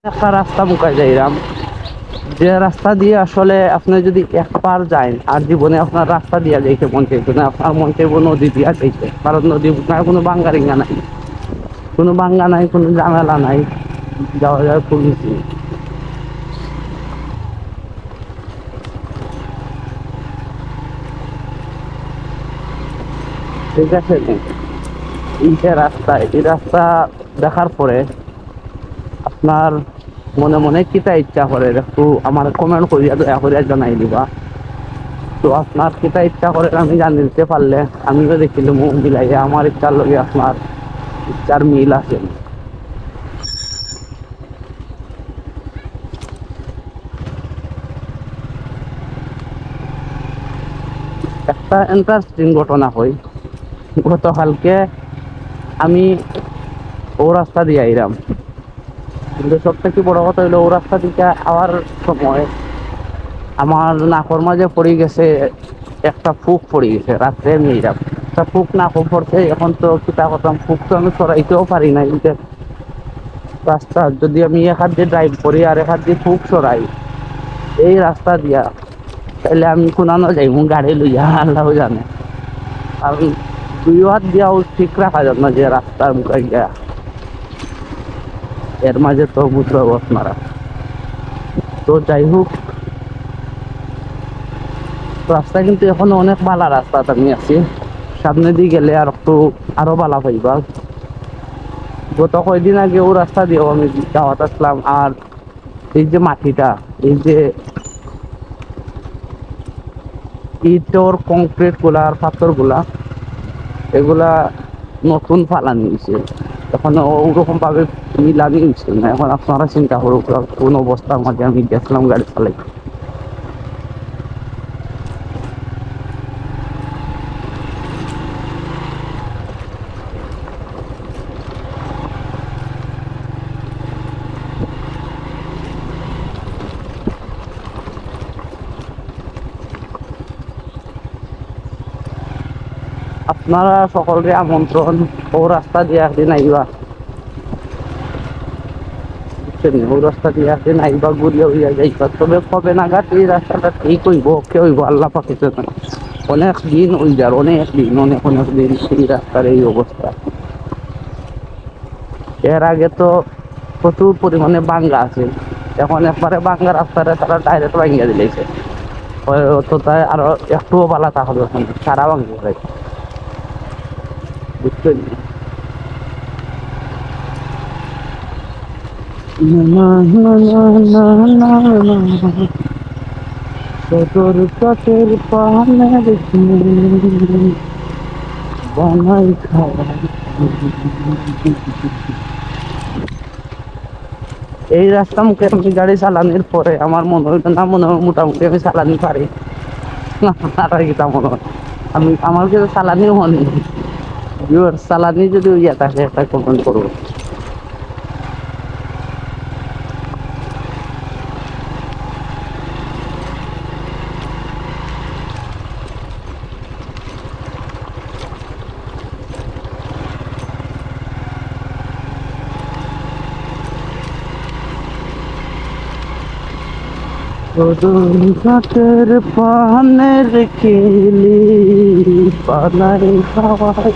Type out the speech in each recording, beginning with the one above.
একটা রাস্তা মুকায় যাইরাম, যে রাস্তা দিয়ে আসলে আপনি যদি একবার যান আর জীবনে আপনার রাস্তা দিয়া যাইতে মন চাইবে না, আপনার মন চাইব নদী দিয়া যাইতে, কারণ নদী না কোনো বাঙ্গারিঙ্গা নাই, কোনো বাঙ্গা নাই, কোনো ঝামেলা নাই, যাওয়া যায় খুব ইজি। ঠিক আছে, এই যে রাস্তা, এই রাস্তা দেখার পরে আপনার মনে মনে কিতা ইচ্ছা করে একটু আমার কমেন্ট করিয়া দয়া করিয়া জানাই দিবা। তো আপনার কিতা ইচ্ছা করে আমি জানিতে পারলে আমিও দেখিলাম মিলাইয়া আমার ইচ্ছার লগে আপনার ইচ্ছার মিল আছে। একটা ইন্টারেস্টিং ঘটনা হয়, গতকালকে আমি ও রাস্তা দিয়ে আইলাম, কিন্তু সব থেকে বড় কথা হইলো ও রাস্তা দিকে আওয়ার সময় আমার নাকর মাঝে পড়ে গেছে, একটা ফুক পড়ে গেছে রাত্রে। আমি এইরাম একটা ফুক নাকও পড়ছে, এখন তো কিতা করতাম, ফুক তো আমি সরাইতেও পারি না। কিন্তু রাস্তা যদি আমি এক হাত দিয়ে ড্রাইভ করি আর এক হাত দিয়ে ফুক সরাই এই রাস্তা দিয়া, তাহলে আমি কোনানো যাইব গাড়ি লইয়া আল্লাহ জানে। কারণ দুই হাত দিয়াও ঠিক রাখা যাবে না যে রাস্তার মুখে গিয়া, এর মাঝে তো বুঝতে আপনারা। তো যাই হোক, রাস্তা কিন্তু এখনো অনেক বালা রাস্তা আমি আছি, সামনে দিয়ে গেলে আর একটু আরো বালা পাইবা। গত কয়দিন আগে ও রাস্তা দিয়েও আমি যাওয়াত আসলাম, আর এই যে মাটিটা, এই যে ইটর কংক্রিট গুলা আর পাথর গুলা, এগুলা নতুন ফালানি হয়েছে, এখন ওরকম ভাবে মিলানি হয়েছে না। এখন আপনারা চিন্তা করুক কোন অবস্থার মাঝে আমি গেছিলাম গাড়ি চালাই। আপনারা সকলকে আমন্ত্রণ, ও রাস্তা দিয়ে একদিন আইবা, বুঝছেন? ও রাস্তা দিয়ে একদিন আইবা, ঘুরিয়া উড়িয়া যাইবা। তবে কবে নাগাদ এই রাস্তাটা ঠিক হইব কে হইব আল্লাহ পাকে জানে। অনেক দিন ওই যার, অনেক দিন, অনেক অনেক দিন সেই রাস্তার এই অবস্থা। এর আগে তো প্রচুর পরিমাণে বাঙ্গা আছে, এখন একবারে বাঙ্গা রাস্তাটা তারা ডাইরেক্ট ভাঙ্গিয়া দিলেছে। তো তাই আরো একটুও বালা তাহলে সারা ভাঙ্গি যায়, বুঝছেন? না না না না না না না, সদর কাঠের পানের বানাই খাওয়া। এই রাস্তা মুখে আমি গাড়ি চালানোর পরে আমার মনে হইতো না, মনে হয় মোটামুটি আমি চালানি পারি না। আর কি তা মনে হয় আমি, আমার কাছে চালানিও হয়নি। চালানি যদি ইয়ে থাকে একটা কমেন্ট করবো। সদর ঘাটের পানের কিলি বানাই খাওয়াই,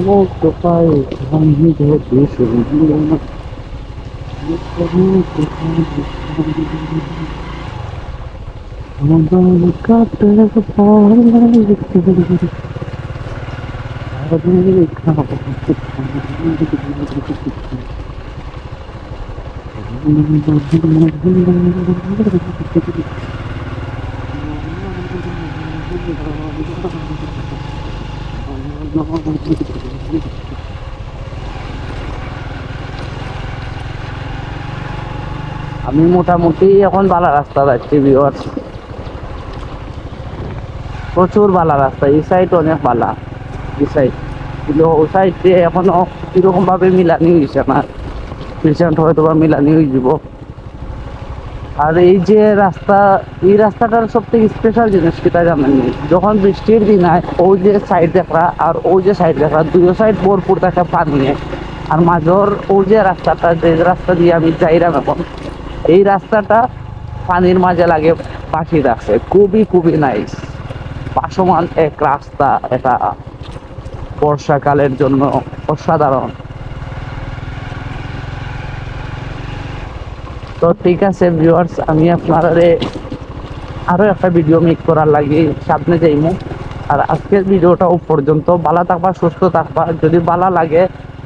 মুক্ত পাই আমি যদি সুন্দর কাটের পানের কিলি বানাই খাওয়াই। আমি মোটামুটি এখন বালা রাস্তা যাচ্ছি ভিউয়ার্স, প্রচুর বালা রাস্তা। এই সাইড অনেক বালা, এই সাইড, কিন্তু ও সাইডে এখনো কিরকম ভাবে মিলানি হয়েছে না, রিসেন্ট হয়তো বা মিলানি হয়ে যাব। আর এই যে রাস্তা, এই রাস্তাটার সব থেকে স্পেশাল জিনিস কিটা জানেন নি? যখন বৃষ্টির দিন হয় ওই যে সাইড দেখা আর ওই যে সাইড দেখা, দুই সাইড ভরপুর থাকে পানি নিয়ে। আর মাঝর ওই যে রাস্তাটা, যে রাস্তা দিয়ে আমি যাইরাম এখন, এই রাস্তাটা পানির মাঝে লাগে পাখি রাখছে, খুবই খুবই নাইস। পাশমান এক রাস্তা, এটা বর্ষাকালের জন্য অসাধারণ। তো ঠিক আছে ভিউয়ার্স, আমি আপনারে আরো একটা ভিডিও মেক করার লাগি সামনে যাইমু। আর আজকের ভিডিওটা ও পর্যন্ত। ভালো থাকবা, সুস্থ থাকবা। যদি ভালো লাগে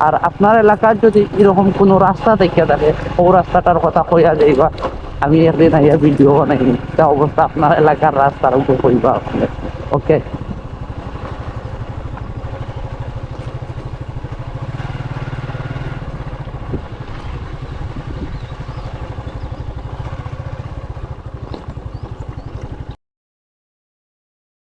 আর আপনার এলাকার যদি এরকম কোনো রাস্তা দেখে থাকে, ও রাস্তাটার কথা কইয়া যাইবা, আমি একদিন আইয়া ভিডিও বানাই তা অবস্থা আপনার এলাকার রাস্তার উপর কইবা। ওকে।